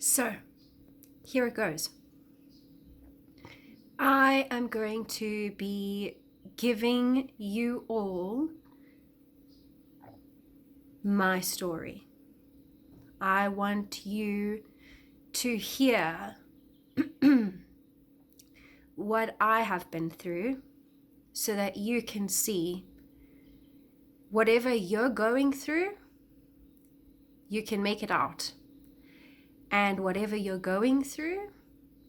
So, here it goes. I am going to be giving you all my story. I want you to hear what I have been through so that you can see whatever you're going through, you can make it out. And whatever you're going through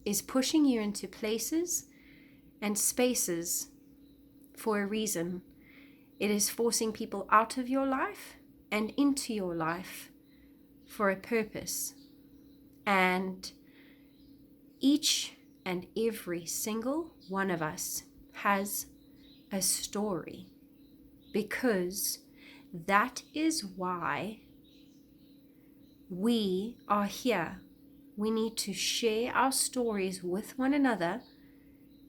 is pushing you into places and spaces for a reason. It is forcing people out of your life and into your life for a purpose. And each and every single one of us has a story, because that is why we are here. We need to share our stories with one another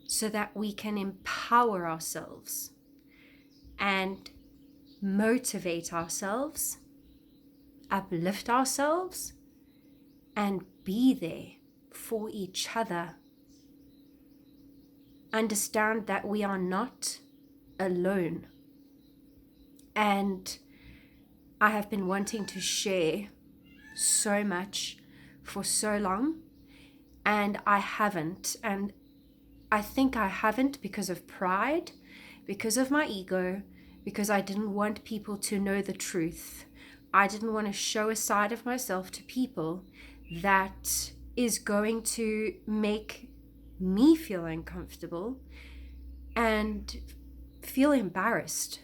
so that we can empower ourselves and motivate ourselves, uplift ourselves, and be there for each other. Understand that we are not alone. And I have been wanting to share so much for so long, and I haven't. And I think I haven't because of pride, because of my ego, because I didn't want people to know the truth. I didn't want to show a side of myself to people that is going to make me feel uncomfortable and feel embarrassed.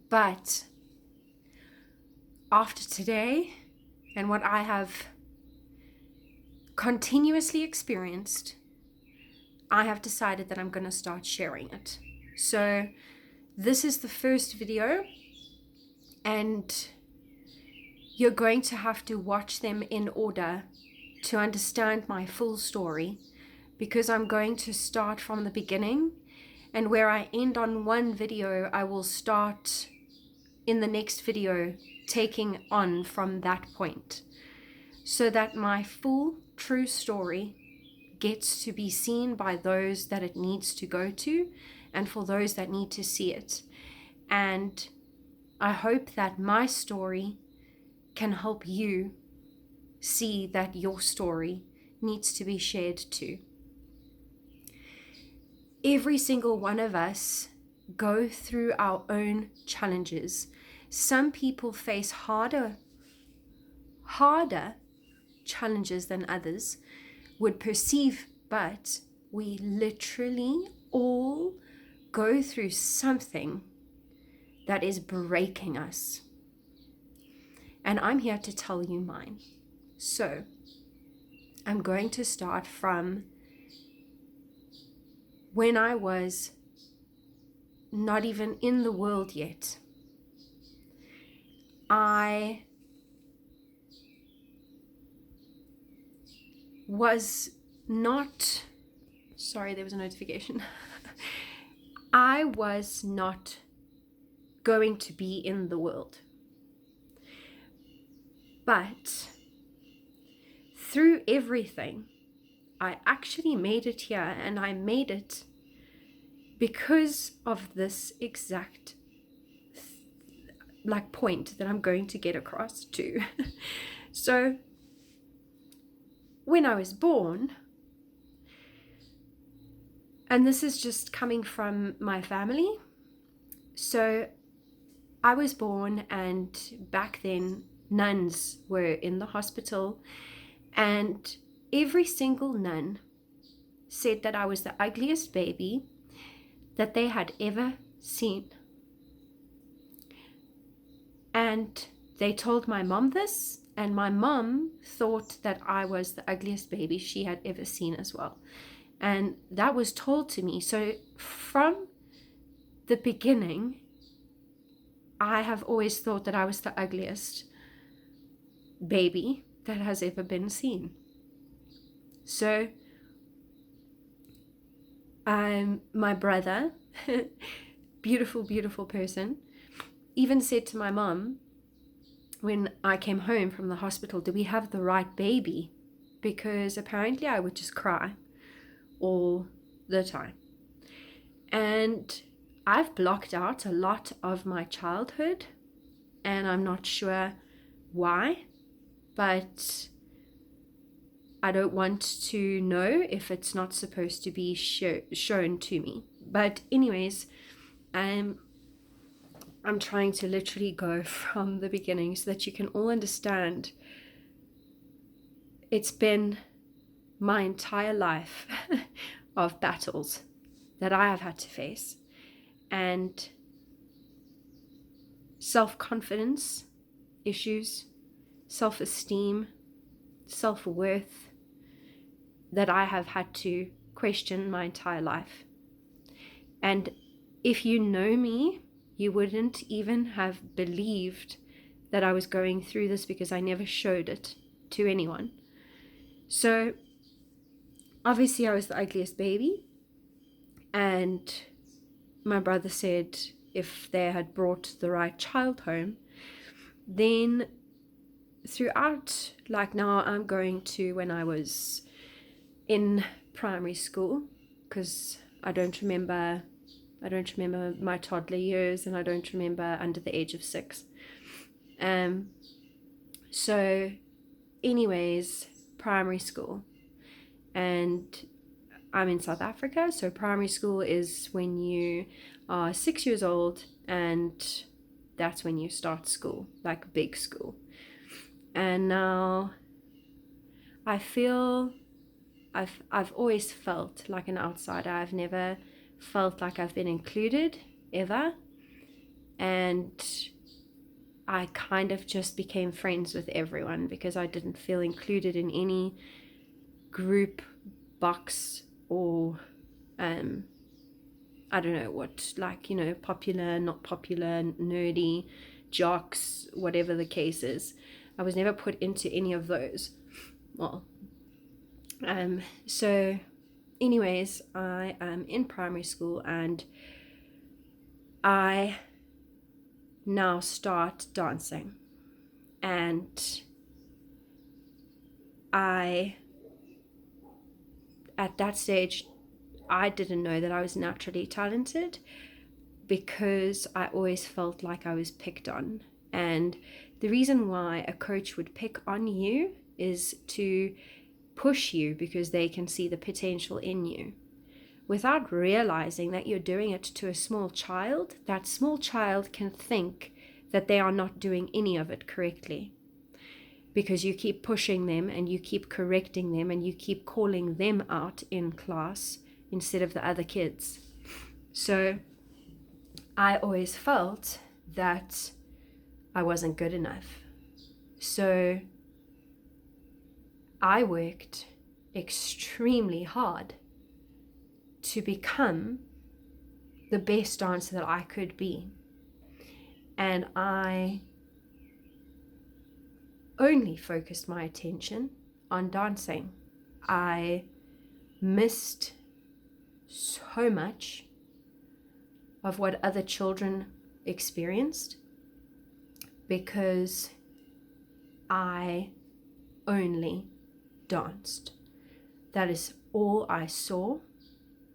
But after today and what I have continuously experienced, I have decided that I'm going to start sharing it. So this is the first video, and you're going to have to watch them in order to understand my full story, because I'm going to start from the beginning, and where I end on one video, I will start in the next video taking on from that point, so that my full true story gets to be seen by those that it needs to go to, and for those that need to see it. And I hope that my story can help you see that your story needs to be shared too. Every single one of us go through our own challenges. Some people face harder challenges than others would perceive, but we literally all go through something that is breaking us. And I'm here to tell you mine. So I'm going to start from when I was not even in the world yet. I was not, sorry, there was a notification. I was not going to be in the world. But through everything, I actually made it here, and I made it because of this exact point that I'm going to get across to. So when I was born, and this is just coming from my family, so I was born, and back then nuns were in the hospital, and every single nun said that I was the ugliest baby that they had ever seen. And they told my mom this, and my mom thought that I was the ugliest baby she had ever seen as well. And that was told to me. So from the beginning, I have always thought that I was the ugliest baby that has ever been seen. So my brother, beautiful, beautiful person, even said to my mom when I came home from the hospital, did we have the right baby? Because apparently I would just cry all the time. And I've blocked out a lot of my childhood, and I'm not sure why, but I don't want to know if it's not supposed to be shown to me. But anyways, I'm trying to literally go from the beginning so that you can all understand. It's been my entire life of battles that I have had to face, and self-confidence issues, self-esteem, self-worth that I have had to question my entire life. And if you know me, you wouldn't even have believed that I was going through this, because I never showed it to anyone. So obviously I was the ugliest baby, and my brother said if they had brought the right child home, then throughout, like now I'm going to when I was in primary school, because I don't remember my toddler years, and I don't remember under the age of 6. So anyways, primary school, and I'm in South Africa, so primary school is when you are 6 years old, and that's when you start school, like big school. And now I feel I've always felt like an outsider. I've never felt like I've been included ever, and I kind of just became friends with everyone because I didn't feel included in any group, box, or I don't know what, like, you know, popular, not popular, nerdy, jocks, whatever the case is. I was never put into any of those. Well, so anyways, I am in primary school, and I now start dancing, and at that stage, I didn't know that I was naturally talented, because I always felt like I was picked on. And the reason why a coach would pick on you is to push you, because they can see the potential in you. Without realizing that you're doing it to a small child, that small child can think that they are not doing any of it correctly, because you keep pushing them, and you keep correcting them, and you keep calling them out in class instead of the other kids. So I always felt that I wasn't good enough. So I worked extremely hard to become the best dancer that I could be. And I only focused my attention on dancing. I missed so much of what other children experienced, because I only danced. That is all I saw.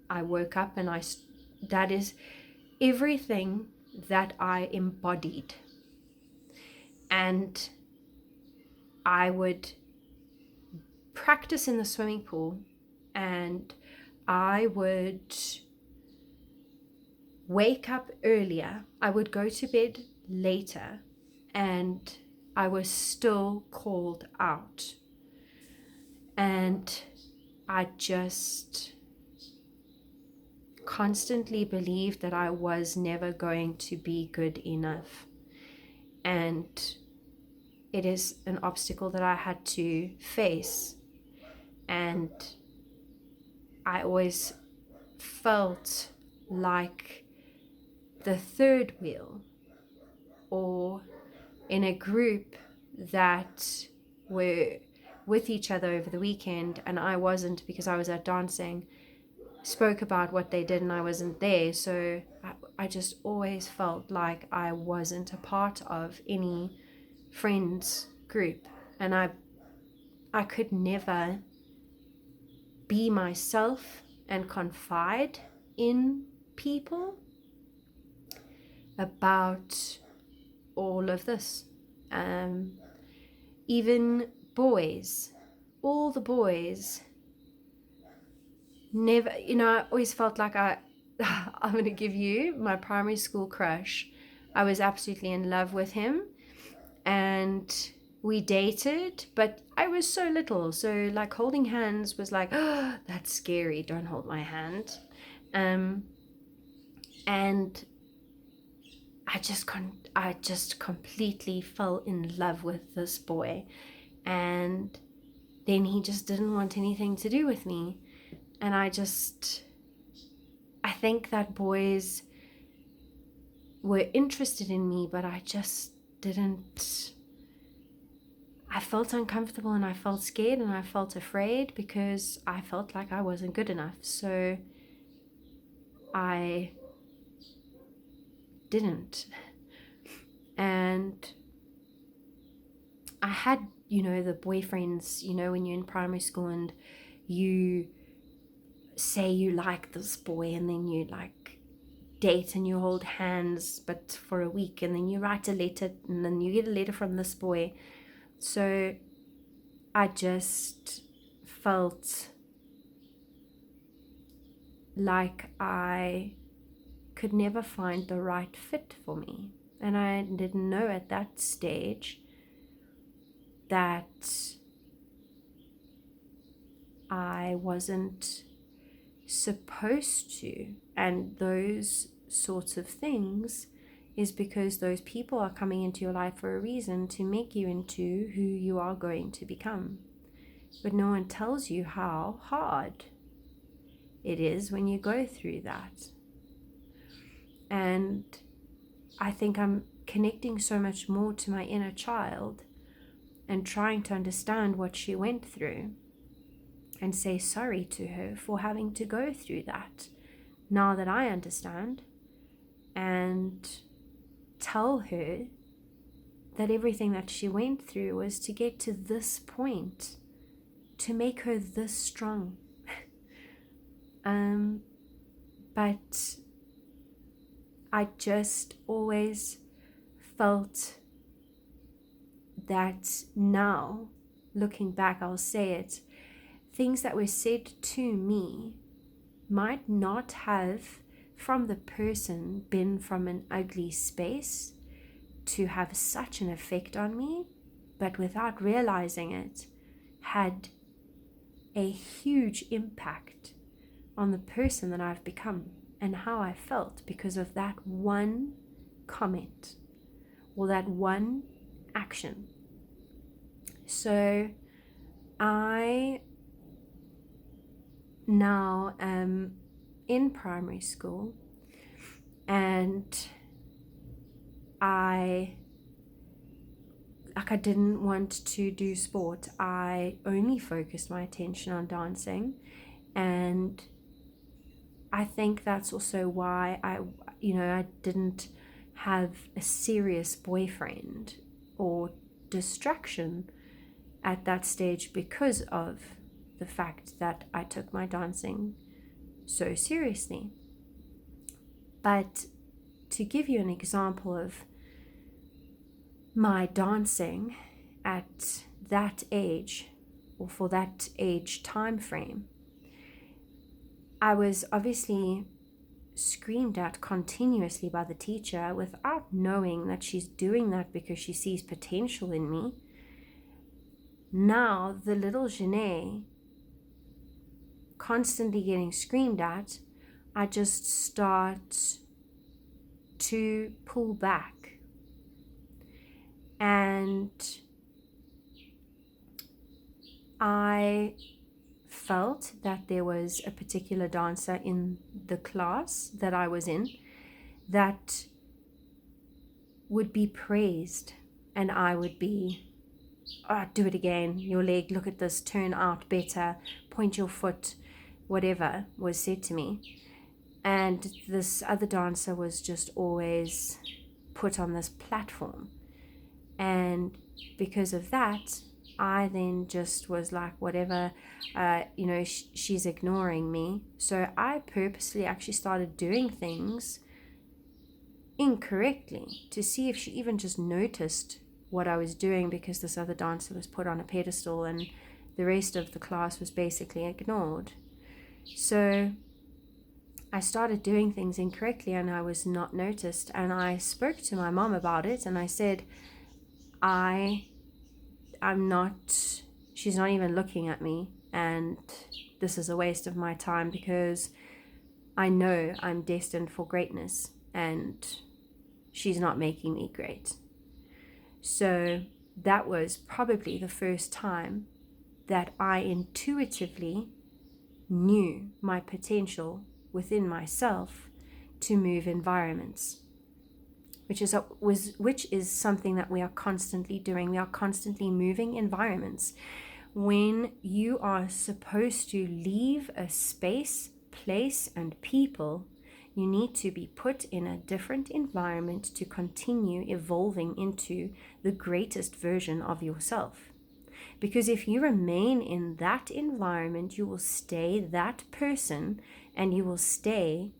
I woke up, and that is everything that I embodied. And I would practice in the swimming pool, and I would wake up earlier. I would go to bed later, and I was still called out. And I just constantly believed that I was never going to be good enough. And it is an obstacle that I had to face. And I always felt like the third wheel, or in a group that were with each other over the weekend, and I wasn't, because I was at dancing, spoke about what they did and I wasn't there. So I just always felt like I wasn't a part of any friends group, and I could never be myself and confide in people about all of this. Even boys, all the boys, never, I always felt like I'm going to give you my primary school crush. I was absolutely in love with him, and we dated, but I was so little. So like holding hands was like, oh, that's scary. Don't hold my hand. And I just completely fell in love with this boy. And then he just didn't want anything to do with me. And I think that boys were interested in me, but I just didn't. I felt uncomfortable, and I felt scared, and I felt afraid because I felt like I wasn't good enough. So I didn't. And I had, the boyfriends, when you're in primary school and you say you like this boy, and then you like date and you hold hands, but for a week, and then you write a letter, and then you get a letter from this boy. So I just felt like I could never find the right fit for me. And I didn't know at that stage that I wasn't supposed to. And those sorts of things is because those people are coming into your life for a reason, to make you into who you are going to become. But no one tells you how hard it is when you go through that. And I think I'm connecting so much more to my inner child and trying to understand what she went through and say sorry to her for having to go through that, now that I understand, and tell her that everything that she went through was to get to this point, to make her this strong. But I just always felt that now, looking back, I'll say it, things that were said to me might not have, from the person, been from an ugly space to have such an effect on me, but without realizing it, had a huge impact on the person that I've become and how I felt because of that one comment or that one action. So I now am in primary school, and I didn't want to do sport. I only focused my attention on dancing, and I think that's also why I didn't have a serious boyfriend or distraction at that stage, because of the fact that I took my dancing so seriously. But to give you an example of my dancing at that age, or for that age time frame, I was obviously screamed at continuously by the teacher without knowing that she's doing that because she sees potential in me. Now the little Janae, constantly getting screamed at, I just start to pull back. And I felt that there was a particular dancer in the class that I was in that would be praised, and I would be, do it again, your leg, look at this, turn out better, point your foot, whatever was said to me. And this other dancer was just always put on this platform. And because of that, I then just was like, whatever, she's ignoring me. So I purposely actually started doing things incorrectly to see if she even just noticed what I was doing, because this other dancer was put on a pedestal and the rest of the class was basically ignored. So I started doing things incorrectly and I was not noticed. And I spoke to my mom about it and I said, she's not even looking at me, and this is a waste of my time because I know I'm destined for greatness and she's not making me great. So that was probably the first time that I intuitively knew my potential within myself to move environments, which is something that we are constantly doing. We are constantly moving environments. When you are supposed to leave a space, place, and people, you need to be put in a different environment to continue evolving into the greatest version of yourself. Because if you remain in that environment, you will stay that person and you will stay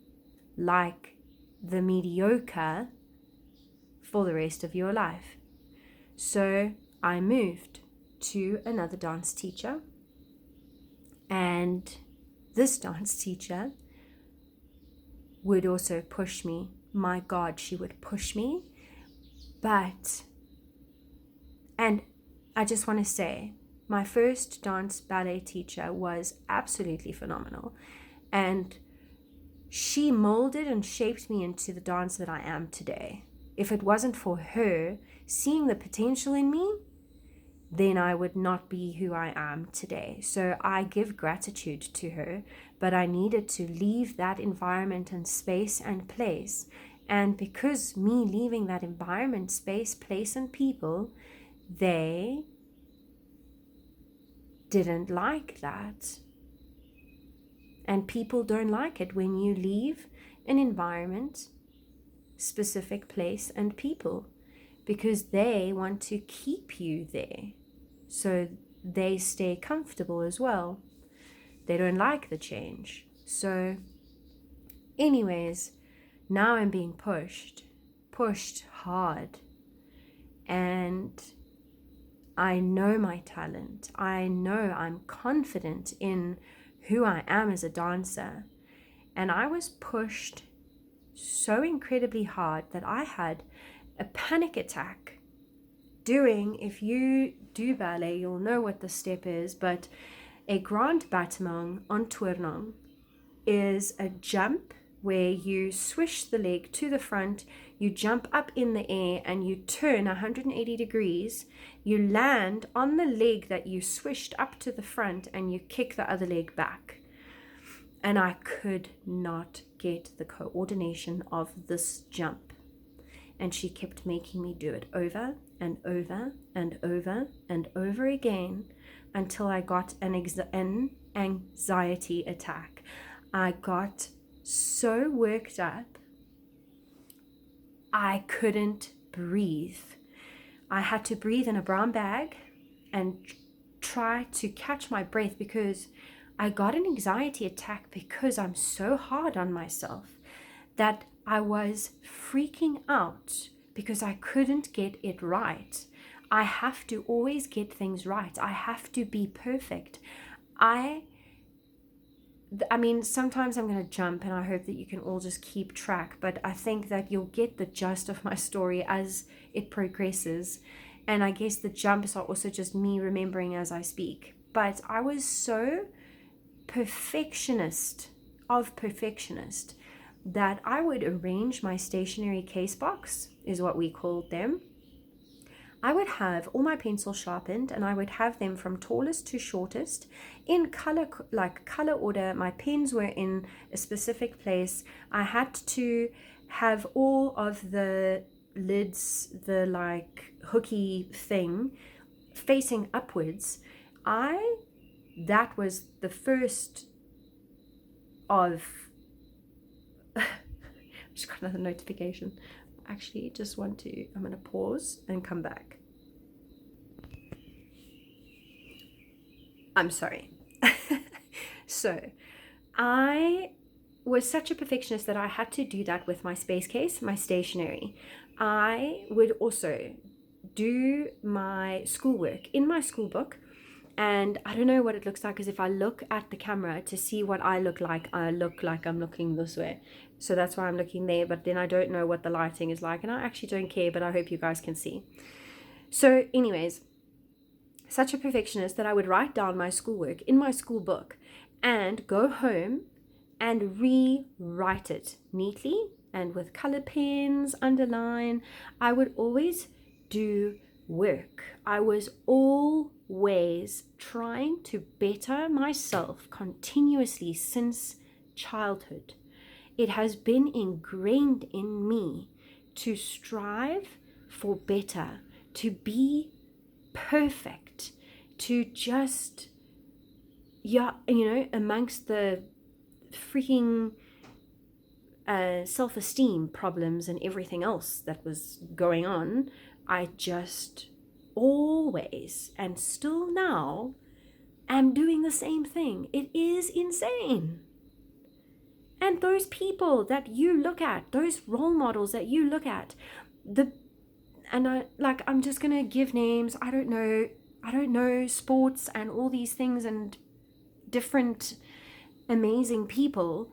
like the mediocre for the rest of your life. So I moved to another dance teacher, and this dance teacher would also push me. My God, she would push me. And I just want to say, my first dance ballet teacher was absolutely phenomenal. And she molded and shaped me into the dancer that I am today. If it wasn't for her seeing the potential in me, then I would not be who I am today. So I give gratitude to her, but I needed to leave that environment and space and place. And because me leaving that environment, space, place, and people, they didn't like that. And people don't like it when you leave an environment, specific place, and people, because they want to keep you there. So they stay comfortable as well. They don't like the change. So anyways, now I'm being pushed hard. And I know my talent. I know I'm confident in who I am as a dancer. And I was pushed so incredibly hard that I had a panic attack doing, if you do ballet, you'll know what the step is, but a grand battement en tournant is a jump where you swish the leg to the front, you jump up in the air and you turn 180 degrees, you land on the leg that you swished up to the front and you kick the other leg back. And I could not get the coordination of this jump. And she kept making me do it over and over and over and over again until I got an anxiety attack. I got so worked up, I couldn't breathe. I had to breathe in a brown bag and try to catch my breath because I got an anxiety attack because I'm so hard on myself that I was freaking out because I couldn't get it right. I have to always get things right. I have to be perfect. I mean, sometimes I'm going to jump and I hope that you can all just keep track, but I think that you'll get the gist of my story as it progresses. And I guess the jumps are also just me remembering as I speak. But I was so perfectionist that I would arrange my stationery case box, is what we called them. I would have all my pencils sharpened and I would have them from tallest to shortest in color order. My pens were in a specific place. I had to have all of the lids, the like hooky thing, facing upwards. That was the first of I just got another notification. Actually, I'm going to pause and come back. I'm sorry. So I was such a perfectionist that I had to do that with my space case, my stationery. I would also do my schoolwork in my school book, and I don't know what it looks like, because if I look at the camera to see what I look like I'm looking this way. So that's why I'm looking there, but then I don't know what the lighting is like, and I actually don't care, but I hope you guys can see. So anyways, such a perfectionist that I would write down my schoolwork in my school book and go home and rewrite it neatly and with color pens, underline. I would always do work. I was always trying to better myself continuously since childhood. It has been ingrained in me to strive for better, to be perfect, to just, amongst the freaking self-esteem problems and everything else that was going on, I just always, and still now, am doing the same thing. It is insane. And those people that you look at, those role models that you look at, I'm just gonna give names. I don't know sports and all these things and different amazing people.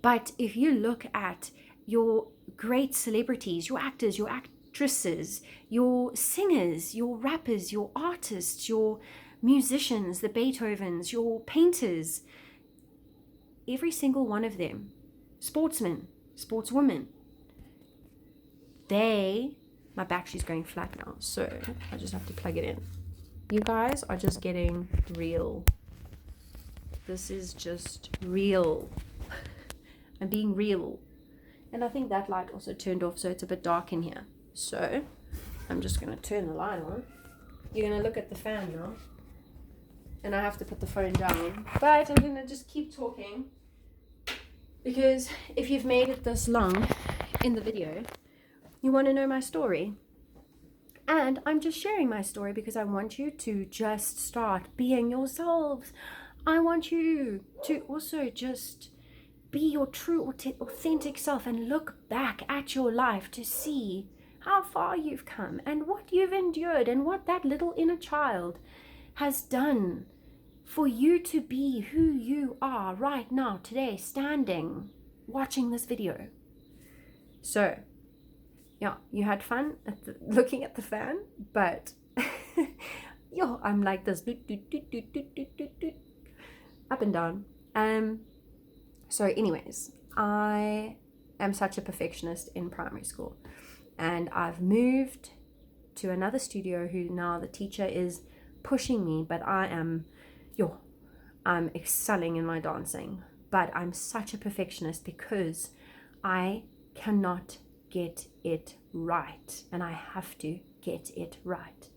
But if you look at your great celebrities, your actors, your actresses, your singers, your rappers, your artists, your musicians, the Beethovens, your painters, every single one of them, sportsmen, sportswomen, my battery's going flat now, so I just have to plug it in. You guys are just getting real. This is just real. I'm being real. And I think that light also turned off, so it's a bit dark in here. So I'm just going to turn the light on. You're going to look at the fan now. And I have to put the phone down. But I'm going to just keep talking, because if you've made it this long in the video, you want to know my story. And I'm just sharing my story because I want you to just start being yourselves. I want you to also just be your true, authentic self and look back at your life to see how far you've come and what you've endured and what that little inner child has done for you to be who you are right now, today, standing, watching this video. So, yeah, you had fun looking at the fan, but I'm like this, up and down. So anyways, I am such a perfectionist in primary school, and I've moved to another studio who now the teacher is pushing me, but I'm excelling in my dancing, but I'm such a perfectionist because I cannot get it right, and I have to get it right.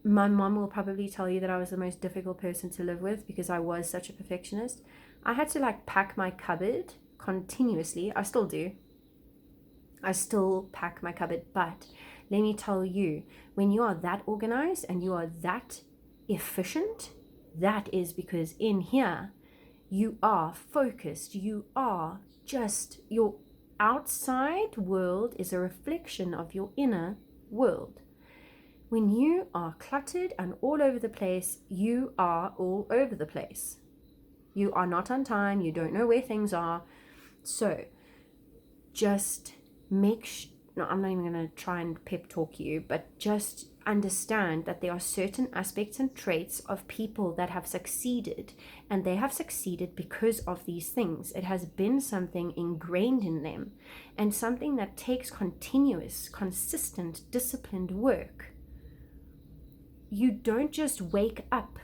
My mom will probably tell you that I was the most difficult person to live with because I was such a perfectionist. I had to pack my cupboard continuously. I still do. I still pack my cupboard, but let me tell you, when you are that organized and you are that efficient, that is because in here you are focused. You are just, your outside world is a reflection of your inner world. When you are cluttered and all over the place, you are all over the place. You are not on time. You don't know where things are. So just I'm not even going to try and pep talk you, but just understand that there are certain aspects and traits of people that have succeeded, and they have succeeded because of these things. It has been something ingrained in them, and something that takes continuous, consistent, disciplined work. You don't just wake up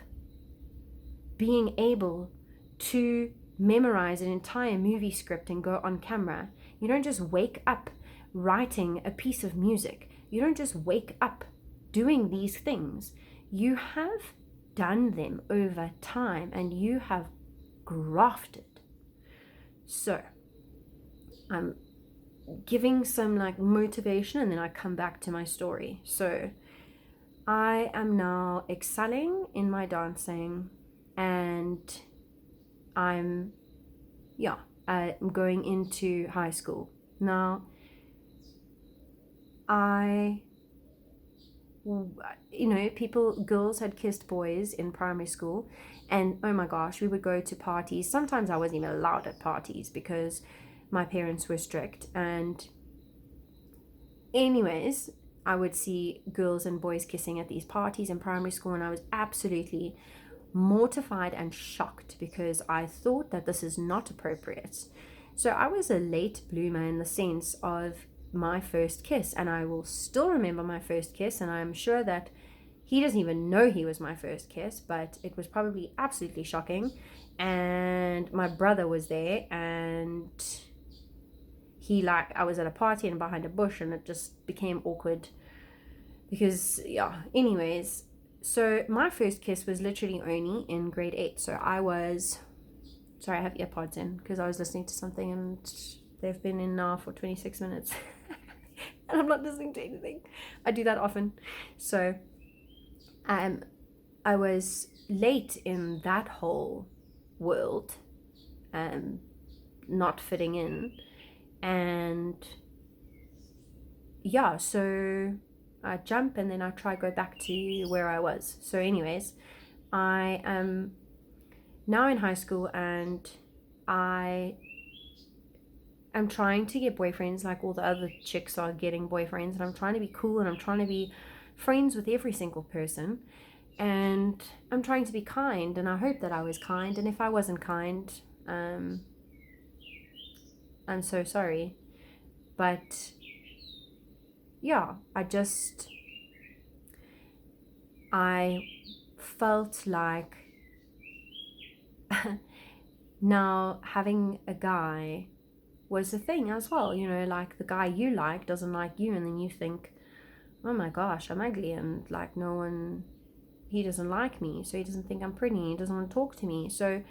being able to memorize an entire movie script and go on camera. You don't just wake up writing a piece of music. You don't just wake up doing these things. You have done them over time and you have grafted. So I'm giving some motivation, and then I come back to my story. So I am now excelling in my dancing, and I'm, yeah, I'm going into high school. Now, girls had kissed boys in primary school, and oh my gosh, we would go to parties. Sometimes I wasn't even allowed at parties because my parents were strict. And anyways, I would see girls and boys kissing at these parties in primary school, and I was absolutely mortified and shocked because I thought that this is not appropriate. So I was a late bloomer in the sense of my first kiss, and I will still remember my first kiss, and I'm sure that he doesn't even know he was my first kiss, but it was probably absolutely shocking. And my brother was there, and I was at a party and behind a bush, and it just became awkward because, yeah, anyways. So my first kiss was literally only in grade 8. So sorry, I have earpods in because I was listening to something, and they've been in now for 26 minutes and I'm not listening to anything. I do that often. So I was late in that whole world, not fitting in. And yeah, so I jump and then I try go back to where I was. So anyways, I am now in high school, and I am trying to get boyfriends like all the other chicks are getting boyfriends, and I'm trying to be cool, and I'm trying to be friends with every single person, and I'm trying to be kind, and I hope that I was kind, and if I wasn't kind, I'm so sorry. But yeah, I felt like now having a guy was a thing as well, like the guy you like doesn't like you, and then you think, oh my gosh, I'm ugly, and like he doesn't like me, so he doesn't think I'm pretty, he doesn't want to talk to me. So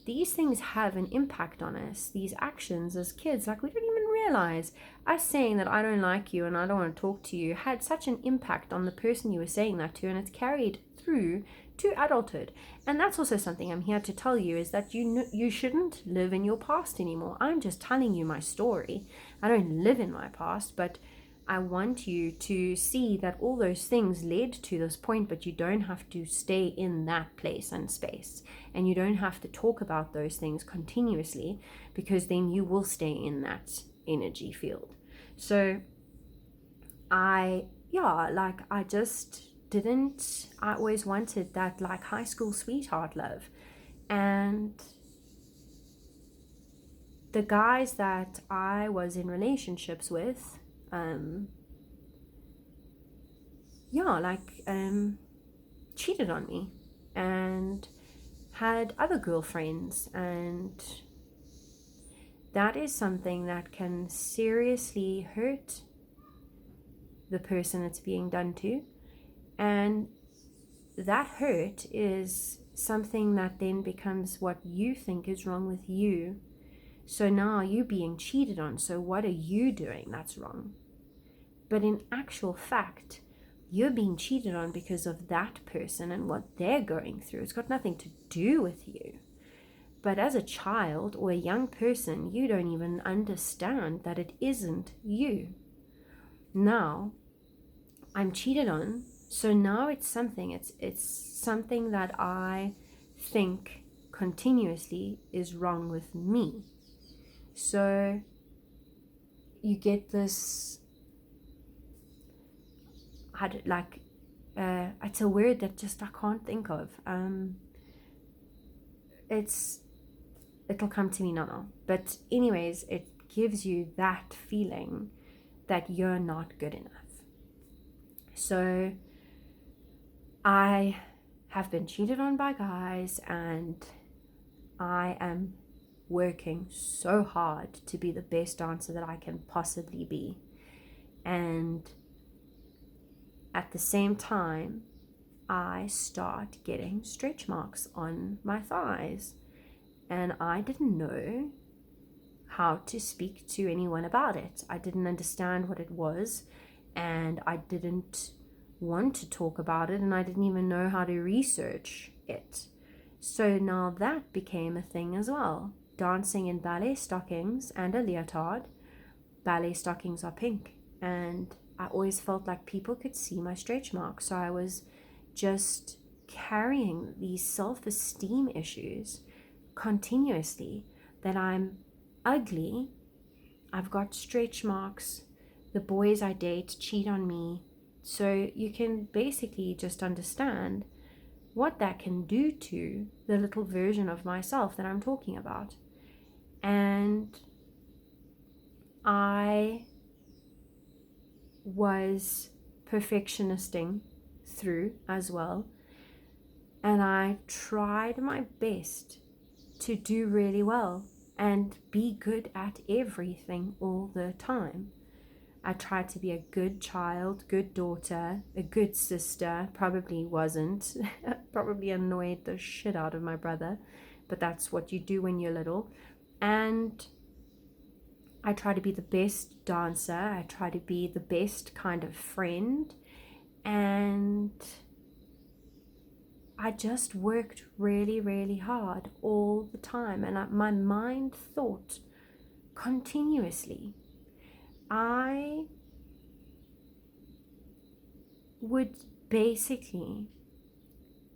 these things have an impact on us, these actions as kids, like we don't even realize. Us saying that I don't like you and I don't want to talk to you had such an impact on the person you were saying that to, and it's carried through to adulthood. And that's also something I'm here to tell you, is that you shouldn't live in your past anymore. I'm just telling you my story. I don't live in my past, but I want you to see that all those things led to this point, but you don't have to stay in that place and space. And you don't have to talk about those things continuously, because then you will stay in that energy field. So I always wanted that like high school sweetheart love. And the guys that I was in relationships with, cheated on me and had other girlfriends, and that is something that can seriously hurt the person it's being done to. And that hurt is something that then becomes what you think is wrong with you. So now you're being cheated on, so what are you doing that's wrong? But in actual fact, you're being cheated on because of that person and what they're going through. It's got nothing to do with you. But as a child or a young person, you don't even understand that it isn't you. Now, I'm cheated on, so now it's something that I think continuously is wrong with me. So you get this, it's a word that just I can't think of. It'll come to me now. But anyways, it gives you that feeling that you're not good enough. So I have been cheated on by guys, and I am working so hard to be the best dancer that I can possibly be. And at the same time, I start getting stretch marks on my thighs, and I didn't know how to speak to anyone about it. I didn't understand what it was, and I didn't want to talk about it, and I didn't even know how to research it. So now that became a thing as well. Dancing in ballet stockings and a leotard. Ballet stockings are pink, and I always felt like people could see my stretch marks. So I was just carrying these self-esteem issues continuously, that I'm ugly, I've got stretch marks, the boys I date cheat on me. So you can basically just understand what that can do to the little version of myself that I'm talking about. And I was perfectionisting through as well. And I tried my best to do really well and be good at everything all the time. I tried to be a good child, good daughter, a good sister. Probably wasn't. Probably annoyed the shit out of my brother. But that's what you do when you're little. And I try to be the best dancer. I try to be the best kind of friend. And I just worked really, really hard all the time. And my mind thought continuously. I would basically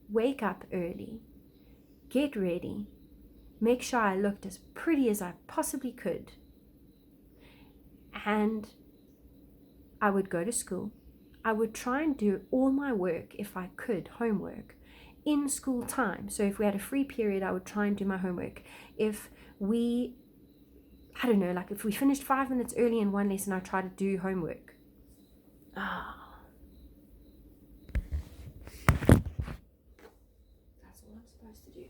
wake up early, get ready, make sure I looked as pretty as I possibly could, and I would go to school. I would try and do all my work, if I could, homework, in school time. So if we had a free period, I would try and do my homework. If we, I don't know, like if we finished 5 minutes early in one lesson, I try to do homework. That's all I'm supposed to do.